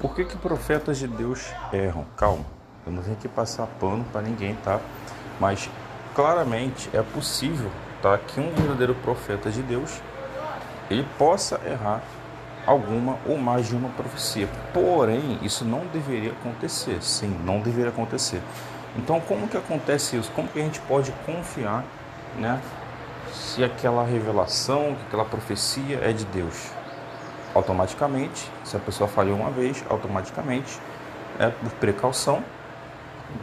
Por que profetas de Deus erram? Calma, eu não tenho que passar pano para ninguém, tá? Mas claramente é possível, tá, que um verdadeiro profeta de Deus ele possa errar alguma ou mais de uma profecia. Porém, isso não deveria acontecer. Sim, não deveria acontecer. Então, como que acontece isso? Como que a gente pode confiar, né, se aquela revelação, que aquela profecia é de Deus? Automaticamente, se a pessoa falhou uma vez, automaticamente, por precaução,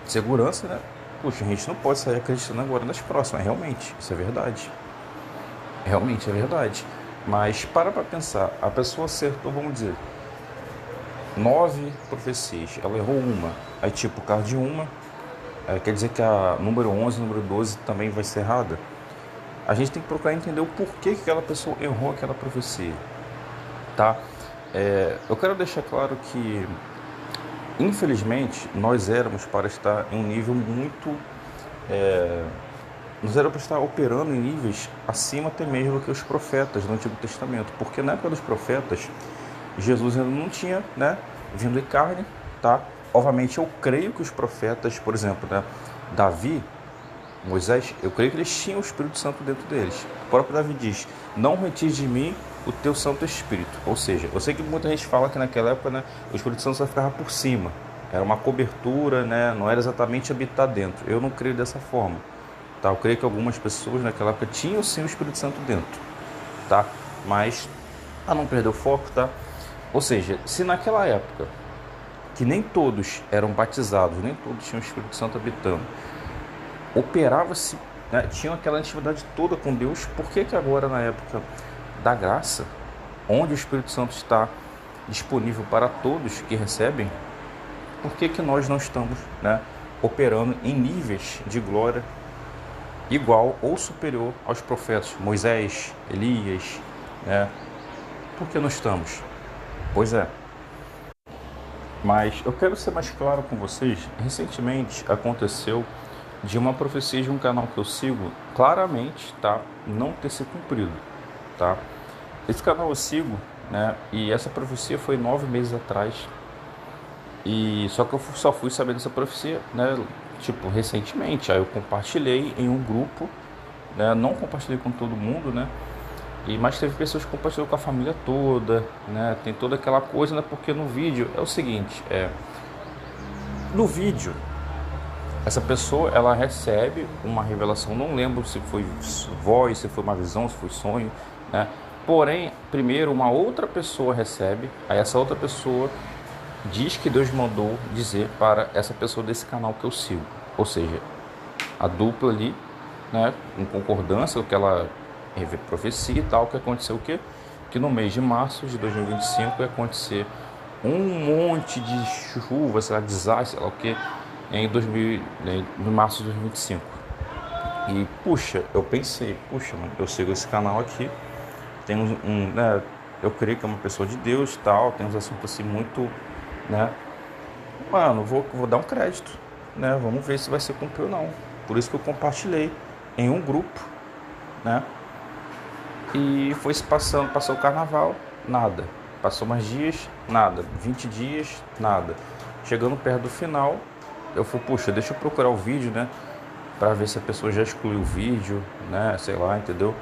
segurança, né? Puxa, a gente não pode sair acreditando agora nas próximas. Realmente, isso é verdade. Realmente é verdade. Mas para pensar, a pessoa acertou, vamos dizer, 9 profecias, ela errou uma. Aí tipo, por causa de uma, quer dizer que a número 11, número 12 também vai ser errada? A gente tem que procurar entender o porquê que aquela pessoa errou aquela profecia, tá? Eu quero deixar claro que, infelizmente, nós éramos para estar em um nível muito... nós éramos para estar operando em níveis acima até mesmo do que os profetas do Antigo Testamento. Porque na época dos profetas, Jesus ainda não tinha, né, vindo em carne, tá? Obviamente eu creio que os profetas, por exemplo, né, Davi, Moisés, eu creio que eles tinham o Espírito Santo dentro deles. O próprio Davi diz, não retire de mim o teu Santo Espírito. Ou seja, eu sei que muita gente fala que naquela época, né, o Espírito Santo só ficava por cima. Era uma cobertura, né, não era exatamente habitar dentro. Eu não creio dessa forma. Tá? Eu creio que algumas pessoas naquela época tinham sim o Espírito Santo dentro. Tá? Mas, a não perder o foco, tá? Ou seja, se naquela época, que nem todos eram batizados, nem todos tinham o Espírito Santo habitando, operava-se, né, tinham aquela intimidade toda com Deus, por que agora na época da graça, onde o Espírito Santo está disponível para todos que recebem, por que nós não estamos, né, operando em níveis de glória igual ou superior aos profetas Moisés, Elias, né? Por que não estamos? Pois é. Mas eu quero ser mais claro com vocês. Recentemente aconteceu de uma profecia de um canal que eu sigo claramente, tá, não ter se cumprido, tá? Esse canal eu sigo, né? E essa profecia foi 9 meses atrás. E só que eu só fui saber dessa profecia, né, tipo, recentemente. Aí eu compartilhei em um grupo, né, não compartilhei com todo mundo, né, mas teve pessoas que compartilhou com a família toda, né, tem toda aquela coisa, né, porque no vídeo é o seguinte, no vídeo, essa pessoa, ela recebe uma revelação, não lembro se foi voz, se foi uma visão, se foi sonho, né, porém, primeiro uma outra pessoa recebe, aí essa outra pessoa diz que Deus mandou dizer para essa pessoa desse canal que eu sigo. Ou seja, a dupla ali, né, em concordância com aquela profecia e tal, que aconteceu o quê? Que no mês de março de 2025 ia acontecer um monte de chuva, sei lá, desastre, sei lá o quê, no março de 2025. E, puxa, eu pensei, mano, eu sigo esse canal aqui, tem né, eu creio que é uma pessoa de Deus e tal, tem uns assuntos assim muito, né, mano, vou dar um crédito, né, vamos ver se vai ser cumprido ou não. Por isso que eu compartilhei em um grupo, né, e foi se passando, passou o carnaval, nada, passou mais dias, nada, 20 dias, nada, chegando perto do final, eu fui, puxa, deixa eu procurar o vídeo, né, para ver se a pessoa já excluiu o vídeo, né, sei lá, entendeu?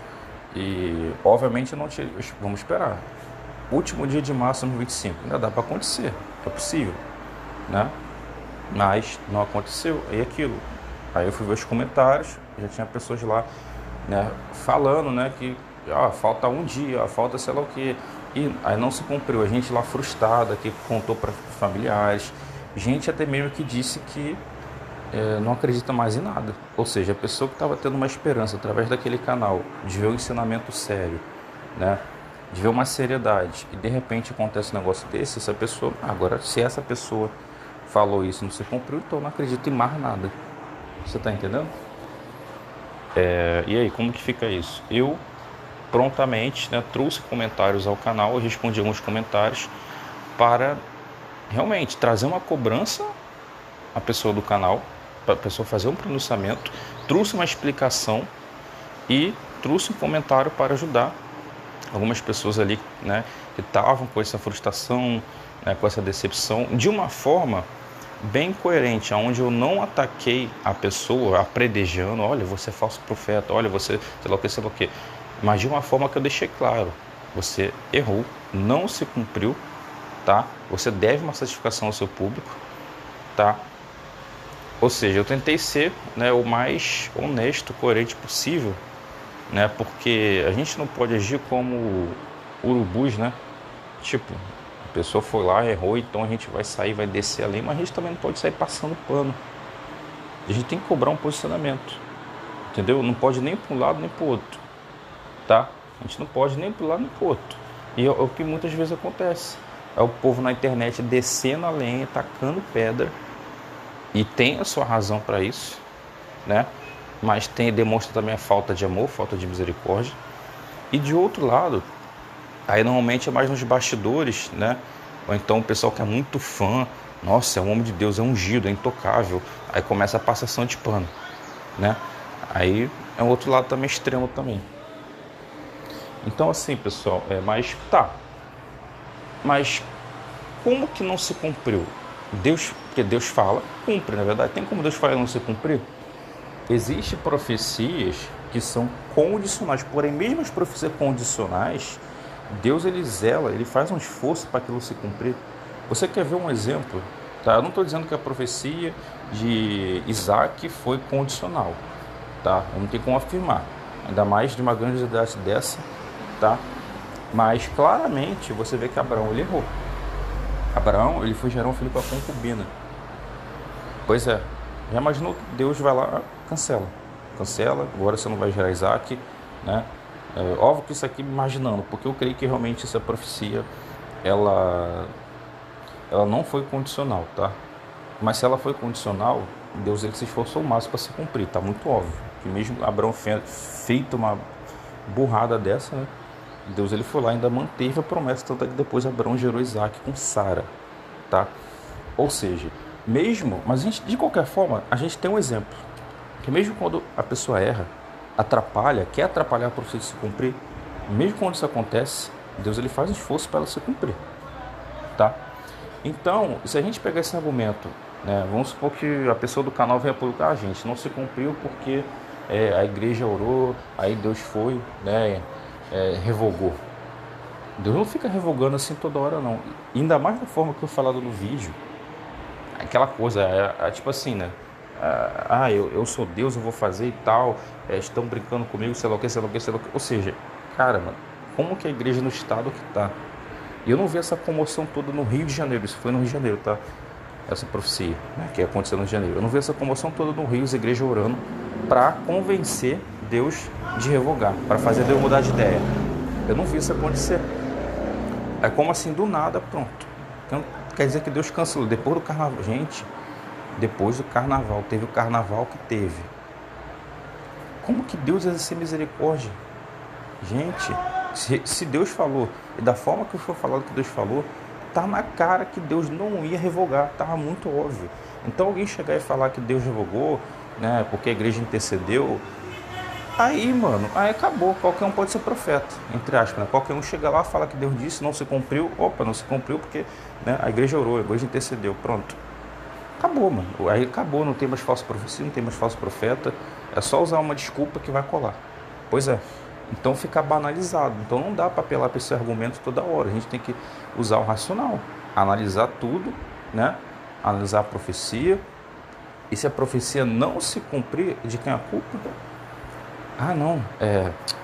E obviamente não tinha, vamos esperar. Último dia de março de 2025, ainda dá para acontecer, é possível, né? Mas não aconteceu, aí aquilo. Aí eu fui ver os comentários, já tinha pessoas lá, né, falando, né, que falta um dia, falta sei lá o que, e aí não se cumpriu. A gente lá frustrada, que contou para familiares, gente até mesmo que disse que não acredita mais em nada. Ou seja, a pessoa que estava tendo uma esperança através daquele canal de ver um ensinamento sério, né, de ver uma seriedade, e de repente acontece um negócio desse, essa pessoa, agora se essa pessoa falou isso e não se cumpriu, então eu não acredito em mais nada. Você está entendendo? E aí, como que fica isso? Eu prontamente, né, trouxe comentários ao canal, eu respondi alguns comentários para realmente trazer uma cobrança à pessoa do canal, para a pessoa fazer um pronunciamento, trouxe uma explicação e trouxe um comentário para ajudar algumas pessoas ali, né, que estavam com essa frustração, né, com essa decepção, de uma forma bem coerente, onde eu não ataquei a pessoa apredejando, olha, você é falso profeta, olha, você sei lá o que, mas de uma forma que eu deixei claro, você errou, não se cumpriu, tá? Você deve uma satisfação ao seu público, tá? Ou seja, eu tentei ser, né, o mais honesto, coerente possível, né? Porque a gente não pode agir como urubus, né? Tipo, a pessoa foi lá, errou, então a gente vai sair, vai descer ali, mas a gente também não pode sair passando pano. A gente tem que cobrar um posicionamento, entendeu? Não pode nem para um lado nem para o outro, tá? A gente não pode nem para um lado nem para o outro. E é o que muitas vezes acontece. É o povo na internet descendo a lenha, tacando pedra, e tem a sua razão para isso, né? Mas demonstra também a falta de amor, falta de misericórdia. E de outro lado, aí normalmente é mais nos bastidores, né? Ou então o pessoal que é muito fã, nossa, é um homem de Deus, é ungido, é intocável. Aí começa a passação de pano, né? Aí é um outro lado também extremo também. Então assim, pessoal, mas como que não se cumpriu? Porque Deus fala, cumpre, na verdade. Tem como Deus falar e não se cumprir? Existem profecias que são condicionais, porém mesmo as profecias condicionais, Deus ele zela, ele faz um esforço para aquilo se cumprir. Você quer ver um exemplo? Tá? Eu não estou dizendo que a profecia de Isaac foi condicional, tá? Eu não tenho como afirmar, ainda mais de uma grandiosidade dessa, tá? Mas claramente você vê que Abraão ele errou. Abraão ele foi gerar um filho com a concubina. Pois é, já imaginou que Deus vai lá, cancela, agora você não vai gerar Isaac, né? Óbvio que isso aqui imaginando, porque eu creio que realmente essa profecia ela não foi condicional, tá? Mas se ela foi condicional, Deus ele se esforçou o máximo para se cumprir, tá muito óbvio. Que mesmo Abraão feito uma burrada dessa, né? Deus ele foi lá e ainda manteve a promessa, tanto é que depois Abraão gerou Isaac com Sara, tá? Ou seja, mas de qualquer forma, a gente tem um exemplo, que mesmo quando a pessoa erra, quer atrapalhar a profecia de se cumprir, mesmo quando isso acontece, Deus ele faz um esforço para ela se cumprir, tá? Então, se a gente pegar esse argumento, né, vamos supor que a pessoa do canal venha publicar, a gente não se cumpriu porque a igreja orou, aí Deus foi, né, revogou. Deus não fica revogando assim toda hora não, ainda mais da forma que eu falado no vídeo, aquela coisa, tipo assim, né? Eu sou Deus, eu vou fazer e tal, estão brincando comigo, sei lá o que, sei lá o que, sei lá o que. Ou seja, cara, mano, como que a igreja no estado que tá? E eu não vi essa comoção toda no Rio de Janeiro, isso foi no Rio de Janeiro, tá? Essa profecia, né, que aconteceu no Rio de Janeiro. Eu não vi essa comoção toda no Rio, as igrejas orando para convencer Deus de revogar, para fazer Deus mudar de ideia. Eu não vi isso acontecer. É como assim, do nada, pronto. Então, quer dizer que Deus cancelou. Depois do carnaval, gente, depois do carnaval, teve o carnaval que teve. Como que Deus exerce misericórdia? Gente, se Deus falou, e da forma que foi falado que Deus falou, tá na cara que Deus não ia revogar, tava muito óbvio. Então alguém chegar e falar que Deus revogou, né, porque a igreja intercedeu, aí, mano, aí acabou, qualquer um pode ser profeta, entre aspas, né? Qualquer um chega lá, fala que Deus disse, não se cumpriu, não se cumpriu porque, né, a igreja orou, a igreja intercedeu, pronto. Acabou, mano, aí acabou, não tem mais falso profecia, não tem mais falso profeta, é só usar uma desculpa que vai colar. Pois é, então fica banalizado, então não dá para apelar para esse argumento toda hora, a gente tem que usar o racional, analisar tudo, né, analisar a profecia, e se a profecia não se cumprir, de quem é a culpa? Não,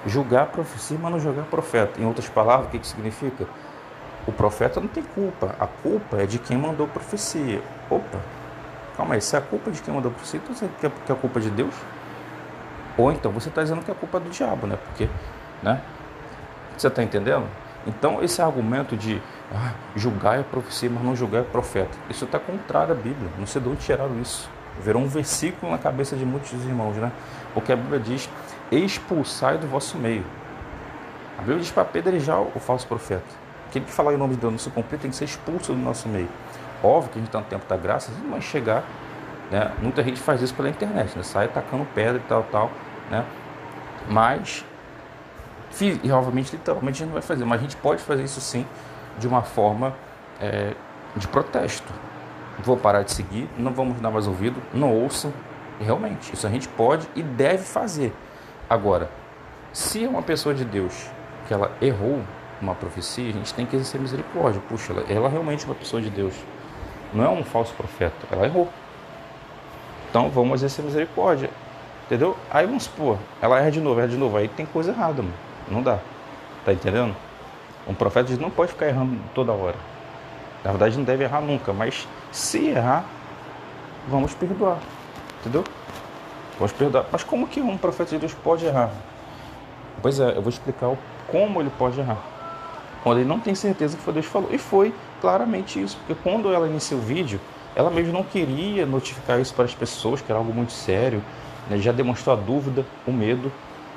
julgar a profecia, mas não julgar o profeta. Em outras palavras, o que significa? O profeta não tem culpa, a culpa é de quem mandou a profecia. Opa, calma aí, se é a culpa de quem mandou a profecia, então você quer que é a culpa de Deus? Ou então você está dizendo que é a culpa do diabo, né? Porque, né? Você está entendendo? Então esse argumento de julgar a profecia, mas não julgar o profeta, isso está contrário à Bíblia, não sei de onde tiraram isso. Virou um versículo na cabeça de muitos irmãos, né? Porque a Bíblia diz: expulsai do vosso meio. A Bíblia diz para apedrejar o falso profeta. Aquele que falar em nome de Deus não se cumprir tem que ser expulso do nosso meio. Óbvio que a gente está no tempo da graça, não vai chegar, né? Muita gente faz isso pela internet, né? Sai tacando pedra e tal, né? Mas E obviamente, literalmente, a gente não vai fazer, mas a gente pode fazer isso sim de uma forma de protesto. Vou parar de seguir, não vamos dar mais ouvido, não ouçam. Realmente, isso a gente pode e deve fazer. Agora, se é uma pessoa de Deus que ela errou uma profecia, a gente tem que exercer misericórdia. Puxa, ela realmente é uma pessoa de Deus. Não é um falso profeta, ela errou. Então vamos exercer misericórdia. Entendeu? Aí vamos supor, ela erra de novo, aí tem coisa errada, mano. Não dá. Tá entendendo? Um profeta não pode ficar errando toda hora. Na verdade não deve errar nunca, mas se errar, vamos perdoar. Entendeu? Vamos perdoar. Mas como que um profeta de Deus pode errar? Pois é, eu vou explicar como ele pode errar. Quando ele não tem certeza que foi Deus que falou. E foi claramente isso, porque quando ela inicia o vídeo, ela mesmo não queria notificar isso para as pessoas, que era algo muito sério, né? Já demonstrou a dúvida, o medo,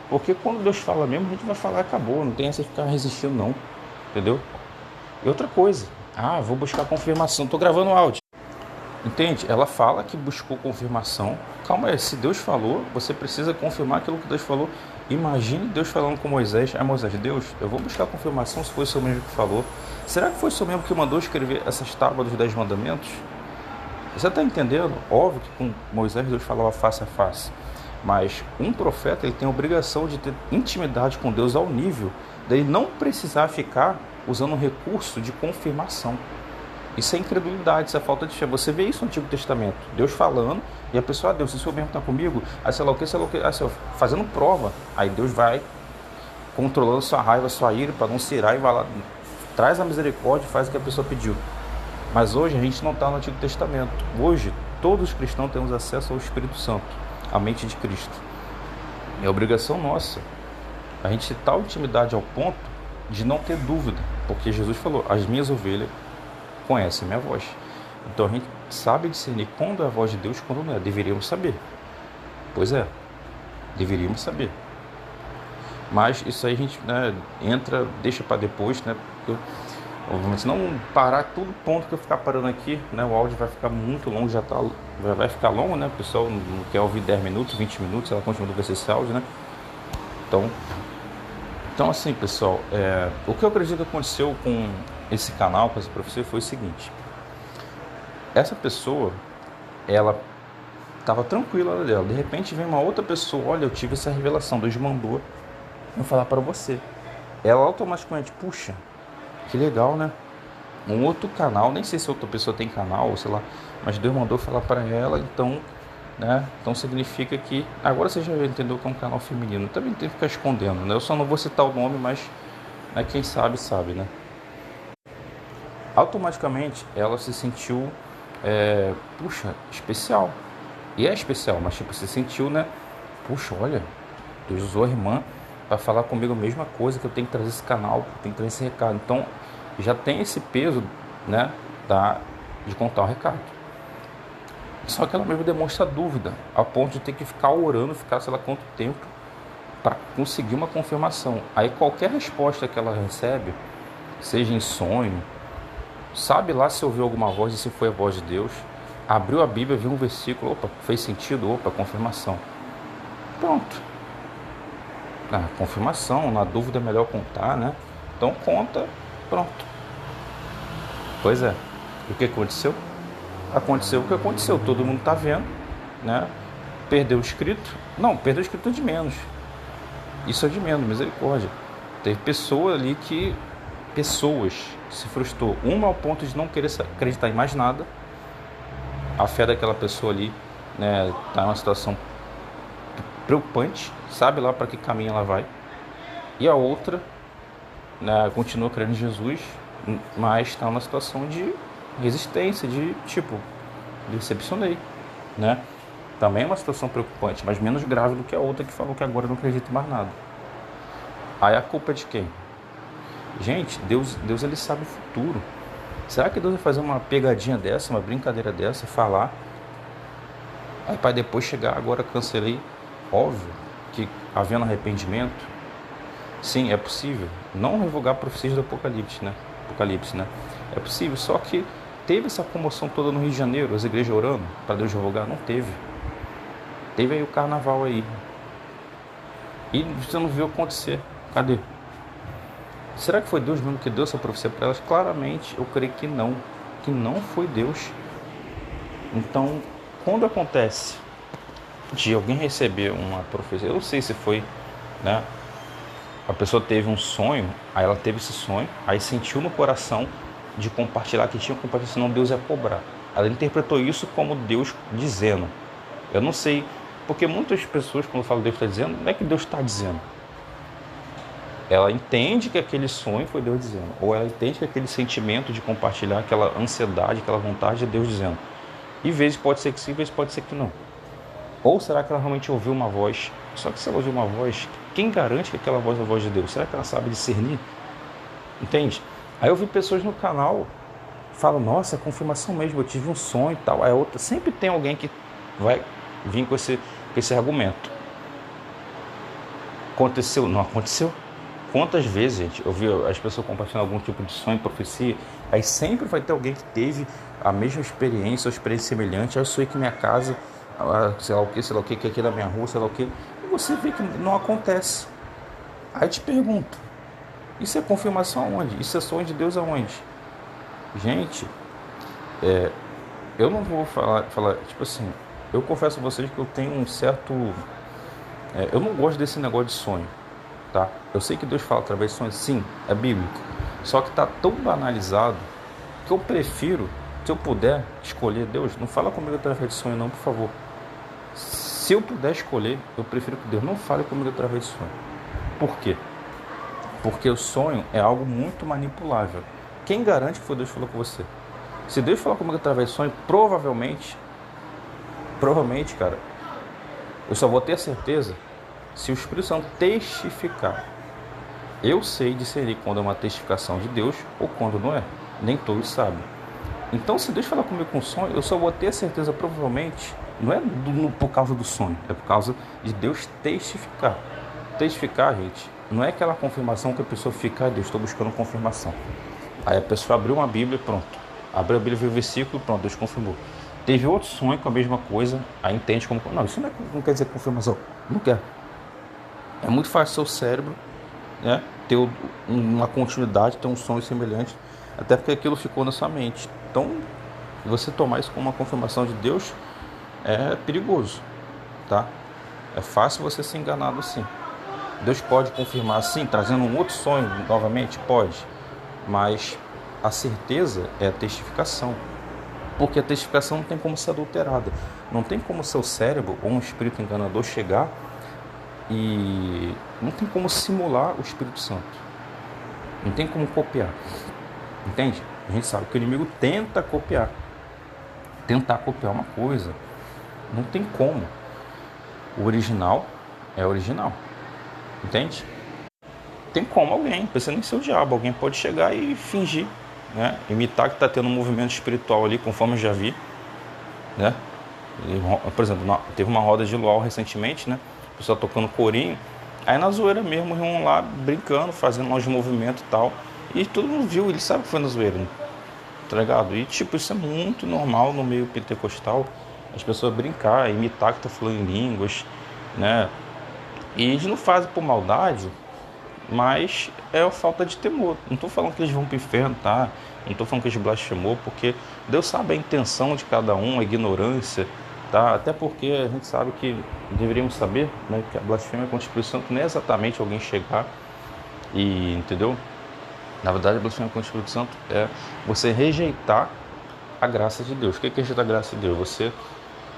porque quando Deus fala mesmo, a gente vai falar, acabou, não tem essa de ficar resistindo não, entendeu? E outra coisa, vou buscar confirmação, estou gravando áudio, entende? Ela fala que buscou confirmação. Calma aí, se Deus falou, você precisa confirmar aquilo que Deus falou. Imagine Deus falando com Moisés, Moisés, Deus, eu vou buscar confirmação se foi o Senhor mesmo que falou. Será que foi o Senhor mesmo que mandou escrever essas tábuas dos 10 mandamentos? Você está entendendo? Óbvio que com Moisés Deus falava face a face, mas um profeta ele tem a obrigação de ter intimidade com Deus ao nível de não precisar ficar usando um recurso de confirmação. Isso é incredulidade, isso é falta de fé. Você vê isso no Antigo Testamento, Deus falando, e a pessoa, Deus, se o Senhor mesmo está comigo, aí sei lá o que, fazendo prova, aí Deus vai controlando sua raiva, sua ira, para não se irar, e vai lá, traz a misericórdia e faz o que a pessoa pediu. Mas hoje a gente não está no Antigo Testamento. Hoje todos os cristãos temos acesso ao Espírito Santo, à mente de Cristo. É obrigação nossa a gente ter tal intimidade ao ponto de não ter dúvida, porque Jesus falou, as minhas ovelhas conhecem a minha voz. Então a gente sabe discernir quando é a voz de Deus e quando não é. Deveríamos saber. Pois é, deveríamos saber. Mas isso aí a gente, né, entra, deixa para depois, né? Porque se não parar todo ponto que eu ficar parando aqui, né, o áudio vai ficar muito longo, já vai ficar longo, né? O pessoal não quer ouvir 10 minutos, 20 minutos, ela continua com esse áudio, né? Então assim, pessoal, o que eu acredito que aconteceu com esse canal, com essa profecia, foi o seguinte. Essa pessoa, ela estava tranquila dela, de repente vem uma outra pessoa, olha, eu tive essa revelação, Deus mandou eu falar para você. Ela automaticamente, puxa, que legal, né? Um outro canal, nem sei se outra pessoa tem canal, sei lá, mas Deus mandou falar para ela, então, né? Então significa que agora você já entendeu que é um canal feminino. Também tem que ficar escondendo, né? Eu só não vou citar o nome, mas né, quem sabe, sabe, né? Automaticamente ela se sentiu, puxa, especial. E é especial, mas tipo, se sentiu, né? Puxa, olha, Deus usou a irmã para falar comigo a mesma coisa, que eu tenho que trazer esse canal, que eu tenho que trazer esse recado. Então já tem esse peso, né, de contar o recado. Só que ela mesmo demonstra dúvida, a ponto de ter que ficar orando, ficar sei lá quanto tempo, para conseguir uma confirmação. Aí qualquer resposta que ela recebe, seja em sonho, sabe lá se ouviu alguma voz e se foi a voz de Deus, abriu a Bíblia, viu um versículo, opa, fez sentido, opa, confirmação. Pronto. Confirmação, na dúvida é melhor contar, né? Então conta, pronto. Pois é. E o que aconteceu? Aconteceu o que aconteceu, todo mundo está vendo, né? Perdeu o escrito? Não, perdeu o escrito de menos. Isso é de menos, misericórdia. Teve pessoas se frustrou. Uma ao ponto de não querer acreditar em mais nada. A fé daquela pessoa ali, né, está em uma situação preocupante, sabe lá para que caminho ela vai. E a outra, né, continua crendo em Jesus, mas está numa situação de resistência, de tipo, decepcionei, né? Também é uma situação preocupante, mas menos grave do que a outra que falou que agora não acredita em mais nada. Aí a culpa é de quem? Gente, Deus ele sabe o futuro. Será que Deus vai fazer uma pegadinha dessa, uma brincadeira dessa, falar, aí para depois chegar, agora cancelei? Óbvio que havendo arrependimento, sim, é possível não revogar profecias do Apocalipse, né? É possível, só que teve essa comoção toda no Rio de Janeiro, as igrejas orando para Deus revogar? Não teve. Teve aí o carnaval aí. E você não viu acontecer. Cadê? Será que foi Deus mesmo que deu essa profecia para elas? Claramente, eu creio que não foi Deus. Então, quando acontece de alguém receber uma profecia, eu não sei se foi, né? A pessoa teve um sonho, aí ela teve esse sonho, aí sentiu no coração de compartilhar, que tinha que compartilhar, senão Deus ia cobrar. Ela interpretou isso como Deus dizendo. Eu não sei, porque muitas pessoas, quando falam Deus está dizendo, não é que Deus está dizendo. Ela entende que aquele sonho foi Deus dizendo, ou ela entende que aquele sentimento de compartilhar, aquela ansiedade, aquela vontade é Deus dizendo. E vezes pode ser que sim, vezes pode ser que não. Ou será que ela realmente ouviu uma voz? Só que se ela ouviu uma voz, quem garante que aquela voz é a voz de Deus? Será que ela sabe discernir? Entende? Aí eu vi pessoas no canal falam, nossa, é confirmação mesmo, eu tive um sonho e tal. Aí outra, sempre tem alguém que vai vir com esse argumento. Aconteceu? Não aconteceu? Quantas vezes, gente, eu vi as pessoas compartilhando algum tipo de sonho, profecia, aí sempre vai ter alguém que teve a mesma experiência, ou experiência semelhante. Eu sonhei que minha casa, sei lá o que aqui na minha rua, sei lá o que, e você vê que não acontece. Aí eu te pergunto, isso é confirmação aonde? Isso é sonho de Deus aonde? Gente, eu não vou falar, tipo assim, eu confesso a vocês que eu tenho um certo... eu não gosto desse negócio de sonho, tá? Eu sei que Deus fala através de sonhos, sim, é bíblico. Só que tá tão banalizado que eu prefiro, se eu puder escolher, Deus, não fala comigo através de sonho não, por favor. Se eu puder escolher, eu prefiro que Deus não fale comigo através de sonho. Por quê? Porque o sonho é algo muito manipulável. Quem garante que foi Deus que falou com você? Se Deus falar comigo através de sonho, provavelmente, cara, eu só vou ter certeza se o Espírito Santo testificar. Eu sei discernir quando é uma testificação de Deus ou quando não é. Nem todos sabem. Então, se Deus falar comigo com sonho, eu só vou ter certeza, provavelmente, não é por causa do sonho, é por causa de Deus testificar. Testificar, gente, não é aquela confirmação que a pessoa fica, Deus, estou buscando confirmação. Aí a pessoa abriu uma Bíblia e pronto. Abriu a Bíblia, viu o versículo, pronto, Deus confirmou. Teve outro sonho com a mesma coisa, aí entende como... Não, isso não quer dizer confirmação. Não quer. É muito fácil seu cérebro, né, ter uma continuidade, ter um sonho semelhante, até porque aquilo ficou na sua mente. Então, você tomar isso como uma confirmação de Deus é perigoso, tá? É fácil você ser enganado assim. Deus pode confirmar assim, trazendo um outro sonho novamente? Pode. Mas a certeza é a testificação. Porque a testificação não tem como ser adulterada. Não tem como o seu cérebro ou um espírito enganador chegar e não tem como simular o Espírito Santo. Não tem como copiar. Entende? A gente sabe que o inimigo tenta copiar. Tentar copiar uma coisa. Não tem como. O original é original. Entende? Tem como alguém, precisa nem ser o diabo, alguém pode chegar e fingir, né? Imitar que está tendo um movimento espiritual ali, conforme eu já vi, né? E, por exemplo, teve uma roda de luau recentemente, né? O pessoal tocando corinho, aí na zoeira mesmo, iam lá brincando, fazendo uns movimentos e tal, e todo mundo viu, ele sabe que foi na zoeira, né? Tá ligado? E tipo, isso é muito normal no meio pentecostal, as pessoas brincar, imitar que tá falando em línguas, né? E eles não fazem por maldade, mas é a falta de temor. Não estou falando que eles vão para o inferno, tá? Não estou falando que eles blasfemou, porque Deus sabe a intenção de cada um, a ignorância, tá? Até porque a gente sabe que deveríamos saber, né, que a blasfêmia contra o Espírito Santo não é exatamente alguém chegar e, entendeu? Na verdade, a blasfêmia contra o Espírito Santo é você rejeitar a graça de Deus. O que é rejeitar a graça de Deus?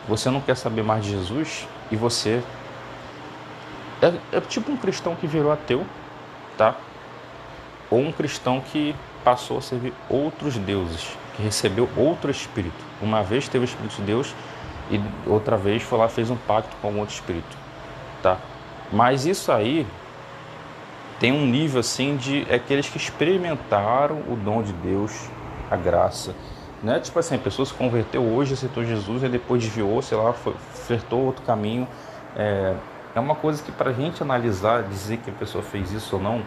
Você não quer saber mais de Jesus e você é tipo um cristão que virou ateu, tá? Ou um cristão que passou a servir outros deuses, que recebeu outro espírito. Uma vez teve o Espírito de Deus e outra vez foi lá e fez um pacto com outro espírito, tá? Mas isso aí tem um nível assim de aqueles que experimentaram o dom de Deus, a graça, né? Tipo assim, a pessoa se converteu hoje, aceitou Jesus e depois desviou, sei lá, flertou outro caminho. É uma coisa que, para a gente analisar, dizer que a pessoa fez isso ou não,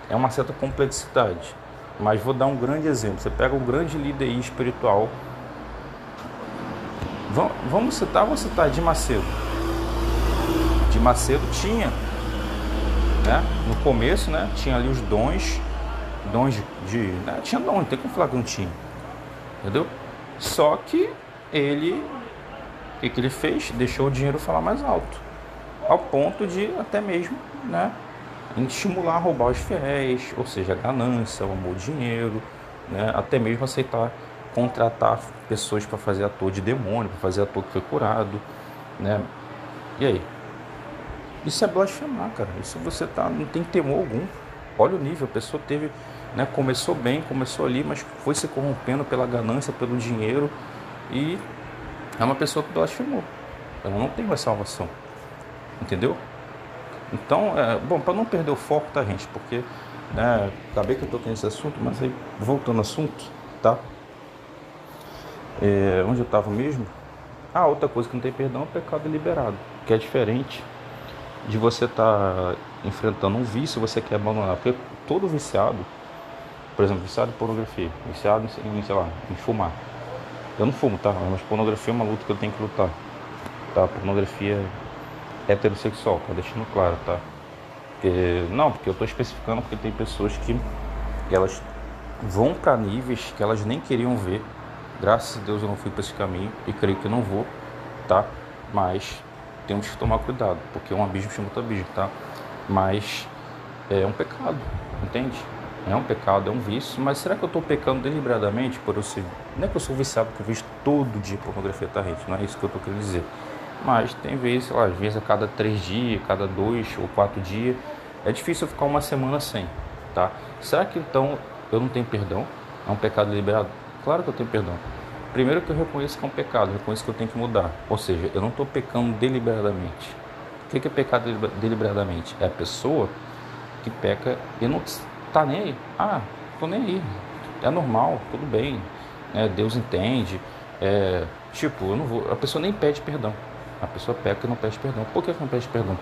é uma certa complexidade. Mas vou dar um grande exemplo. Você pega um grande líder espiritual. Vou citar Edir Macedo. Edir Macedo tinha né? No começo, né? Tinha ali os dons né? Tinha dom, não tem como falar que não tinha, entendeu? Só que ele, o que ele fez? Deixou o dinheiro falar mais alto, ao ponto de até mesmo, né? Estimular a roubar os fiéis, ou seja, a ganância, o amor ao dinheiro, né? Até mesmo aceitar contratar pessoas para fazer ator de demônio, para fazer ator que foi curado, né? E aí? Isso é blasfemar, cara. Isso você não tem temor algum. Olha o nível, a pessoa teve, né? Começou bem, começou ali, mas foi se corrompendo pela ganância, pelo dinheiro, e é uma pessoa que blasfemou. Ela não tem mais salvação, entendeu? Então, bom, para não perder o foco, tá, gente? Porque, né, acabei que eu toquei nesse assunto, mas aí, voltando ao assunto, tá? Onde eu estava mesmo? Outra coisa que não tem perdão é o pecado deliberado, que é diferente de você estar enfrentando um vício e você quer abandonar. Porque todo viciado, por exemplo, viciado em pornografia, viciado em, sei lá, em fumar. Eu não fumo, tá? Mas pornografia é uma luta que eu tenho que lutar, tá? Pornografia heterossexual, tá deixando claro, tá? Porque eu tô especificando porque tem pessoas que elas vão para níveis que elas nem queriam ver. Graças a Deus eu não fui para esse caminho e creio que não vou, tá? Mas temos que tomar cuidado, porque um abismo chama outro abismo, tá? Mas é um pecado, entende? É um pecado, é um vício, mas será que eu estou pecando deliberadamente por eu ser... Não é que eu sou viciado porque eu vejo todo dia pornografia, tá, gente? Não é isso que eu estou querendo dizer. Mas tem vezes, sei lá, às vezes a cada 3 dias, cada 2 ou 4 dias. É difícil eu ficar uma semana sem, tá? Será que então eu não tenho perdão? É um pecado deliberado? Claro que eu tenho perdão. Primeiro que eu reconheço que é um pecado, eu reconheço que eu tenho que mudar. Ou seja, eu não estou pecando deliberadamente. O que é pecado deliberadamente? É a pessoa que peca e não está nem aí. Estou nem aí. É normal, tudo bem. Deus entende. Eu não vou. A pessoa nem pede perdão. A pessoa peca e não pede perdão. Por que não pede perdão?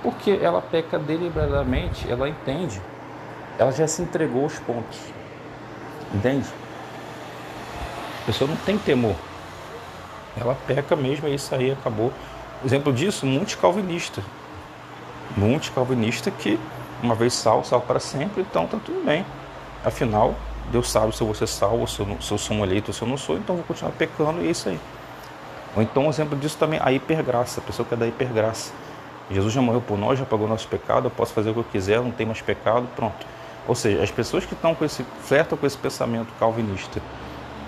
Porque ela peca deliberadamente, ela entende. Ela já se entregou aos pontos. Entende? A pessoa não tem temor. Ela peca mesmo, e isso aí acabou. Exemplo disso, muitos calvinistas. Muitos calvinistas que, uma vez salvo para sempre, então tá tudo bem. Afinal, Deus sabe se eu vou ser salvo, se eu sou um eleito ou se eu não sou, então eu vou continuar pecando e é isso aí. Ou então, um exemplo disso também, a hipergraça. A pessoa que é da hipergraça. Jesus já morreu por nós, já pagou nosso pecado, eu posso fazer o que eu quiser, não tem mais pecado, pronto. Ou seja, as pessoas que estão flertam com esse pensamento calvinista,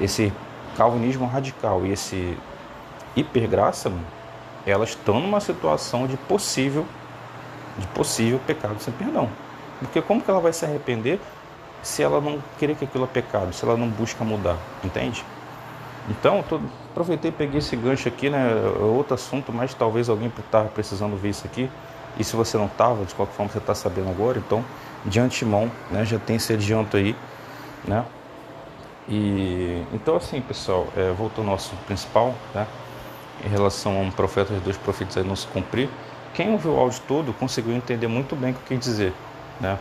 esse calvinismo radical e esse hipergraça, elas estão numa situação de possível pecado sem perdão. Porque como que ela vai se arrepender se ela não querer que aquilo é pecado, se ela não busca mudar, entende? Então, aproveitei e peguei esse gancho aqui, né? É outro assunto, mas talvez alguém estava precisando ver isso aqui. E se você não estava, de qualquer forma você está sabendo agora, então, de antemão, né? Já tem esse adianto aí, né? E então, assim, pessoal, voltando ao assunto principal, né? Em relação a um profeta, os 2 profetas aí não se cumprir, quem ouviu o áudio todo conseguiu entender muito bem o que eu quis dizer, né?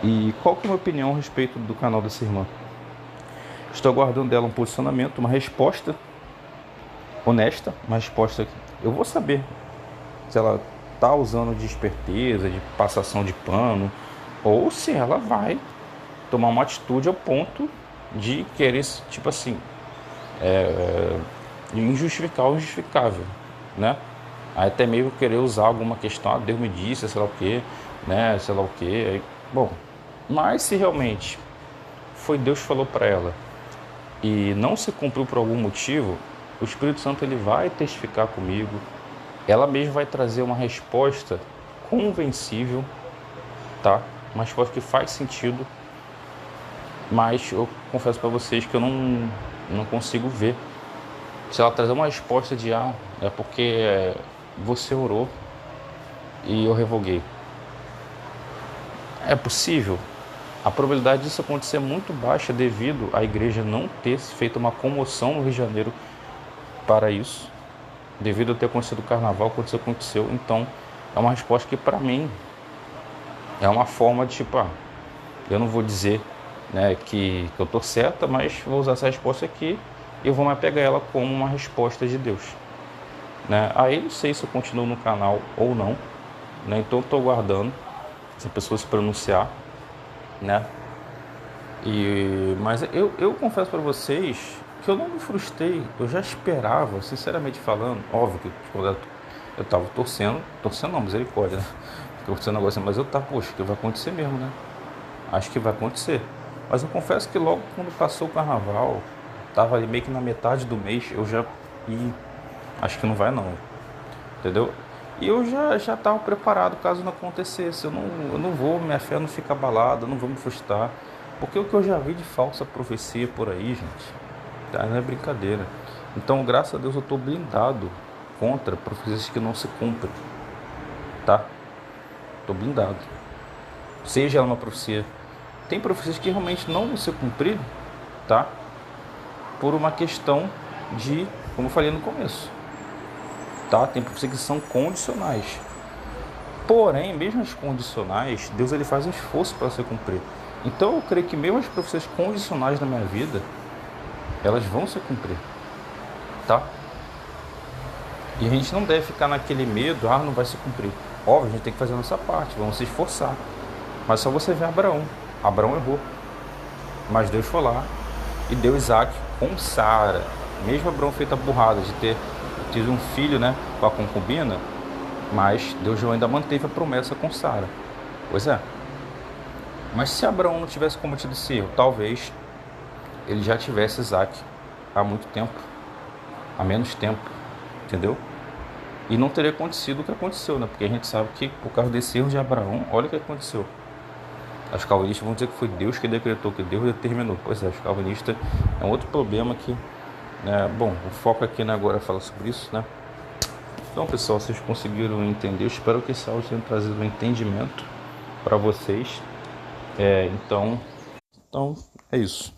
E qual que é a minha opinião a respeito do canal dessa irmã? Estou aguardando dela um posicionamento, uma resposta honesta, uma resposta que eu vou saber se ela está usando de esperteza, de passação de pano, ou se ela vai tomar uma atitude ao ponto de querer, tipo assim, injustificar o injustificável, né? Aí até mesmo querer usar alguma questão, Deus me disse, sei lá o que, né? Sei lá o que. Bom, mas se realmente foi Deus que falou para ela e não se cumpriu por algum motivo, o Espírito Santo ele vai testificar comigo, ela mesma vai trazer uma resposta convencível, tá? Uma resposta que faz sentido, mas eu confesso para vocês que eu não consigo ver. Se ela trazer uma resposta de é porque você orou e eu revoguei. É possível? A probabilidade disso acontecer é muito baixa devido à igreja não ter feito uma comoção no Rio de Janeiro para isso, devido a ter acontecido o carnaval, quando isso aconteceu. Então, é uma resposta que para mim é uma forma de tipo, eu não vou dizer, né, que eu estou certa, mas vou usar essa resposta aqui e eu vou me apegar a ela como uma resposta de Deus, né? Aí não sei se eu continuo no canal ou não, né? Então eu tô aguardando essa pessoa se pronunciar, né? Mas eu confesso para vocês que eu não me frustrei, eu já esperava, sinceramente falando, óbvio que quando eu tava torcendo não, misericórdia, né? Torcendo agora assim, mas eu tava, poxa, que vai acontecer mesmo, né? Acho que vai acontecer. Mas eu confesso que logo quando passou o carnaval, tava ali meio que na metade do mês, eu já acho que não vai não, entendeu? E eu já estava preparado caso não acontecesse. Eu não vou, minha fé não fica abalada, eu não vou me frustrar. Porque o que eu já vi de falsa profecia por aí, gente, tá? Não é brincadeira. Então, graças a Deus, eu estou blindado contra profecias que não se cumprem, tá? Estou blindado. Seja ela uma profecia. Tem profecias que realmente não vão ser cumpridas, tá? Por uma questão de, como eu falei no começo, tá? Tem profecias que são condicionais. Porém, mesmo as condicionais, Deus ele faz um esforço para ser cumprido. Então eu creio que mesmo as profecias condicionais na minha vida, elas vão se cumprir, tá? E a gente não deve ficar naquele medo, não vai se cumprir. Óbvio, a gente tem que fazer a nossa parte, vamos se esforçar. Mas só você ver Abraão. Abraão errou, mas Deus foi lá e deu Isaac com Sara. Mesmo Abraão feito a burrada de ter tido um filho, né, com a concubina, mas Deus ainda manteve a promessa com Sara. Pois é. Mas se Abraão não tivesse cometido esse erro, talvez ele já tivesse Isaac há muito tempo, há menos tempo, entendeu? E não teria acontecido o que aconteceu, né? Porque a gente sabe que por causa desse erro de Abraão, olha o que aconteceu. Os calvinistas vão dizer que foi Deus que decretou, que Deus determinou. Pois é, os calvinistas é um outro problema que, né? Bom, o foco aqui agora é falar sobre isso, né? Então, pessoal, vocês conseguiram entender? Eu espero que esse áudio tenha trazido um entendimento para vocês. Então é isso.